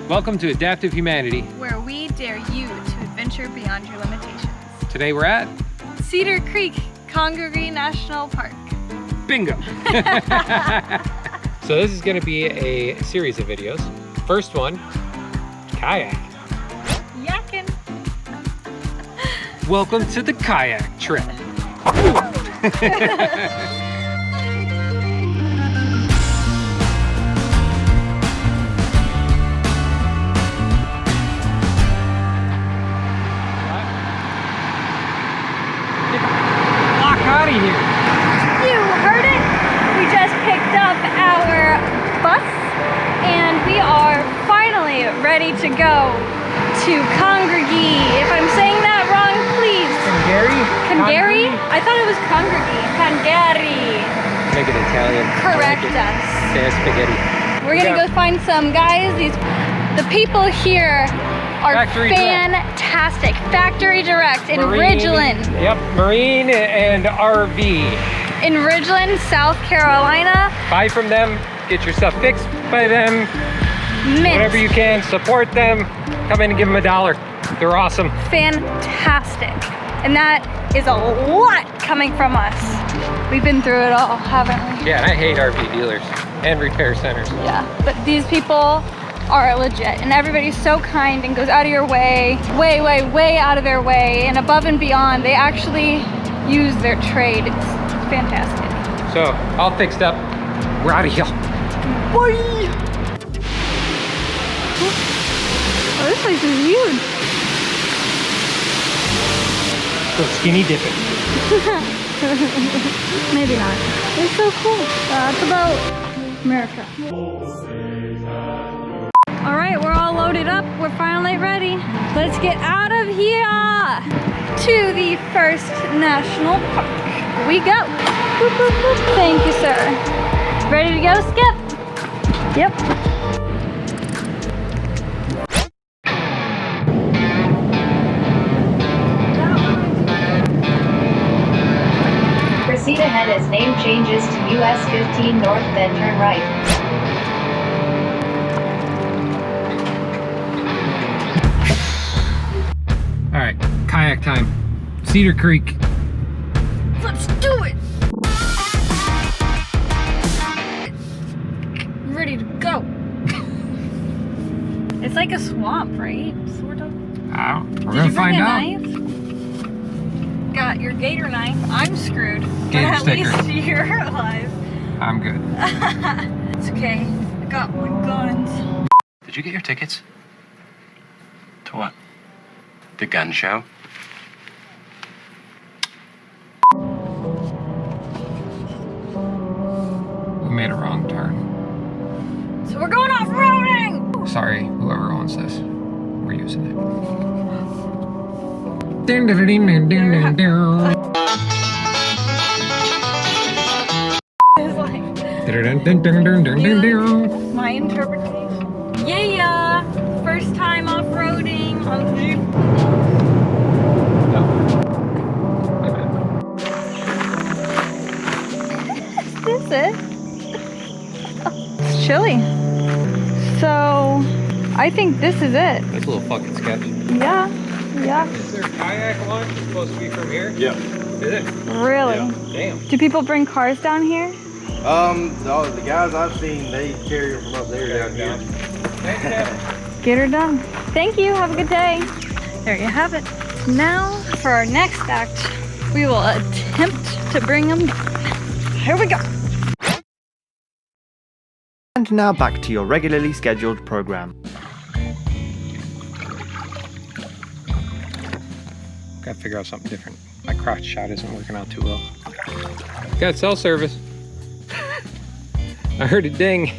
Welcome to Adaptive Humanity, where we dare you to adventure beyond your limitations. Today we're at Cedar Creek, Congaree National Park. Bingo! So this is going to be a series of videos. First one, kayak. Yakking. Welcome to the kayak trip. Out of here. You heard it? We just picked up our bus and we are finally ready to go to Congaree. If I'm saying that wrong, please. Congaree? I thought it was Congaree. Congaree. Make it Italian. Correct us. Say spaghetti. We're gonna go find some guys. The people here are fantastic. Factory Direct in Ridgeland. Yep, Marine and RV. In Ridgeland, South Carolina. Buy from them, get your stuff fixed by them. Mint. Whatever you can, support them. Come in and give them $1. They're awesome. Fantastic. And that is a lot coming from us. We've been through it all, haven't we? Yeah, and I hate RV dealers and repair centers. Yeah, but these people are legit, and everybody's so kind and goes out of your way, way out of their way, and above and beyond. They actually use their trade. It's fantastic. So, all fixed up. We're out of here. Boy! Oh, this place is huge. So skinny dipping. Maybe not. It's so cool. It's about America. All right, we're all loaded up. We're finally ready. Let's get out of here to the first national park. We go. Boop, boop, boop. Thank you, sir. Ready to go, Skip? Yep. Proceed ahead as name changes to US 15 North, then turn right. All right, kayak time. Cedar Creek. Let's do it. Ready to go. It's like a swamp, right? Sort of. We're gonna find out. Knife? Got your gator knife. I'm screwed. Gator but at sticker. least you're alive. I'm good. It's okay. I got my guns. Did you get your tickets? To what? The gun show? We made a wrong turn. So we're going off-roading! Sorry, whoever owns this. We're using it. It's like, my interpretation. Yeah! First time off-roading on the Jeep. Is this it? It's chilly. So, I think this is it. That's a little fucking sketchy. Yeah. Is there a kayak launch supposed to be from here? Yeah. Is it? Really? Yeah. Damn. Do people bring cars down here? The guys I've seen, they carry them from up there down here. Thanks, Dad. Get her done. Thank you. Have a good day. There you have it. Now, for our next act, we will attempt to bring them down. Here we go. And now back to your regularly scheduled program. Gotta figure out something different. My crotch shot isn't working out too well. Got cell service. I heard a ding.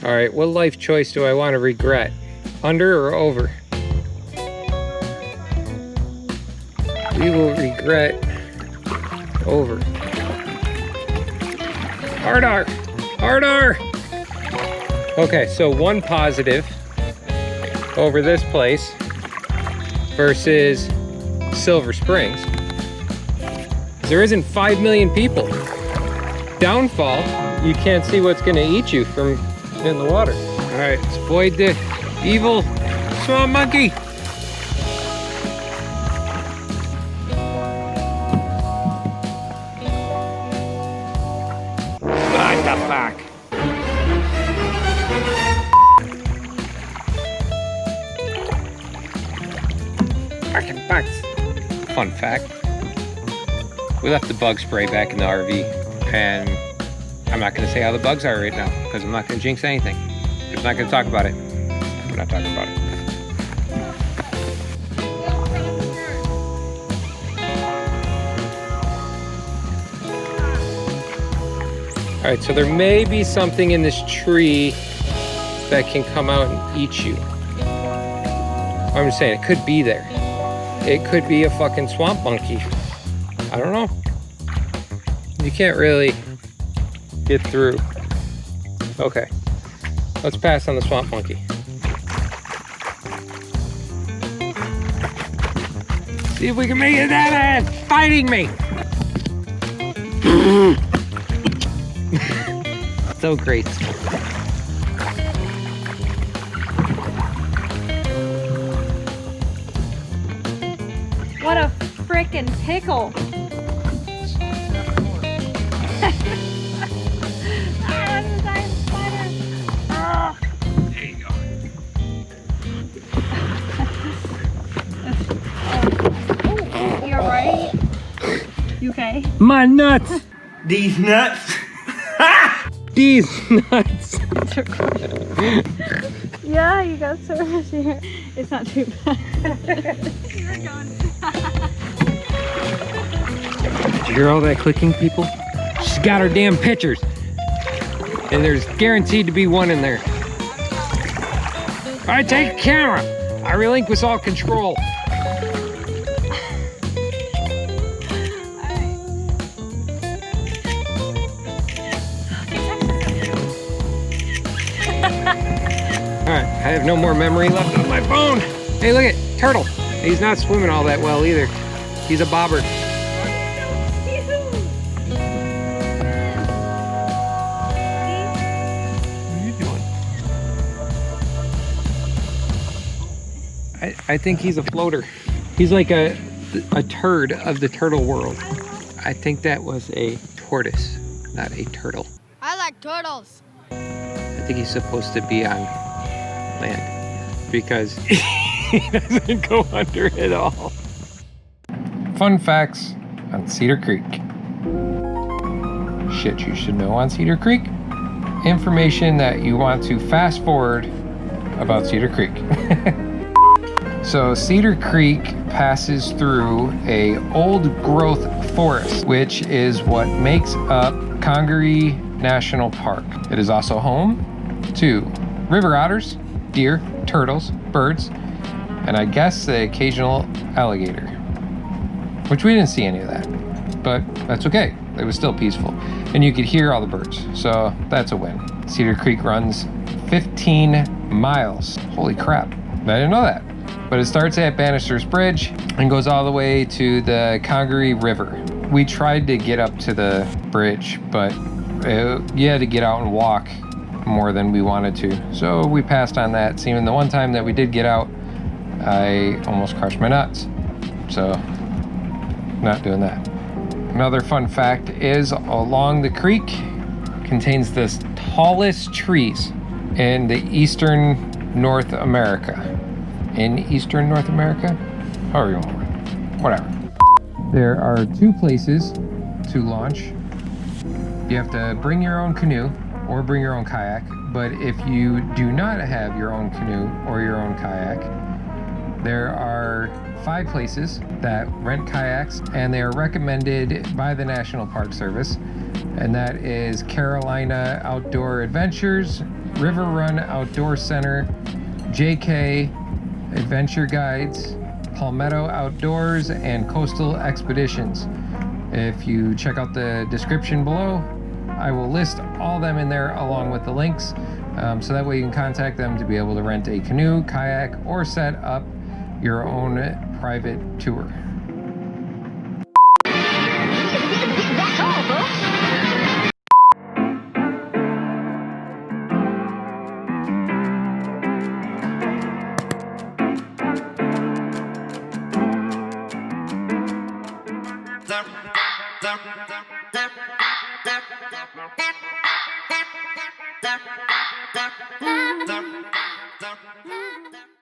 All right, what life choice do I want to regret? Under or over? We will regret over. Hard R. Okay, so one positive over this place versus Silver Springs. There isn't 5 million people. Downfall, you can't see what's gonna eat you from in the water. Alright, let's avoid the evil swamp monkey. What the fuck? Fucking bugs. Fun fact. We left the bug spray back in the RV, and I'm not going to say how the bugs are right now, because I'm not going to jinx anything. Just not going to talk about it. I'm not talking about it. Alright, so there may be something in this tree that can come out and eat you. I'm just saying, it could be there. It could be a fucking swamp monkey. I don't know. You can't really get through. Okay, let's pass on the swamp monkey. See if we can make it that fighting me. So great. What a frickin' pickle. There you go. You're right. You okay? My nuts! These nuts. These nuts! Yeah, you got service here. It's not too bad. You're going. Did you hear all that clicking, people? She's got her damn pictures. And there's guaranteed to be one in there. All right, take a camera. I relinquish all control. All right, I have no more memory left on my phone. Hey, look at turtle. He's not swimming all that well either. He's a bobber. I think he's a floater. He's like a turd of the turtle world. I think that was a tortoise, not a turtle. I like turtles. I think he's supposed to be on land because he doesn't go under at all. Fun facts on Cedar Creek. Shit you should know on Cedar Creek. Information that you want to fast forward about Cedar Creek. So Cedar Creek passes through a old growth forest, which is what makes up Congaree National Park. It is also home to river otters, deer, turtles, birds, and I guess the occasional alligator, which we didn't see any of that, but that's okay. It was still peaceful. And you could hear all the birds, so that's a win. Cedar Creek runs 15 miles. Holy crap, I didn't know that. But it starts at Bannister's Bridge and goes all the way to the Congaree River. We tried to get up to the bridge, but you had to get out and walk more than we wanted to. So we passed on that. Seeing the one time that we did get out, I almost crushed my nuts. So, not doing that. Another fun fact is along the creek contains the tallest trees in the eastern North America. In eastern North America? However you want to word it. Whatever. There are two places to launch. You have to bring your own canoe or bring your own kayak, but if you do not have your own canoe or your own kayak, there are 5 places that rent kayaks, and they are recommended by the National Park Service, and that is Carolina Outdoor Adventures, River Run Outdoor Center, JK Adventure Guides, Palmetto Outdoors, and Coastal Expeditions. If you check out the description below, I will list all of them in there along with the links, so that way you can contact them to be able to rent a canoe, kayak, or set up your own private tour. Thank you.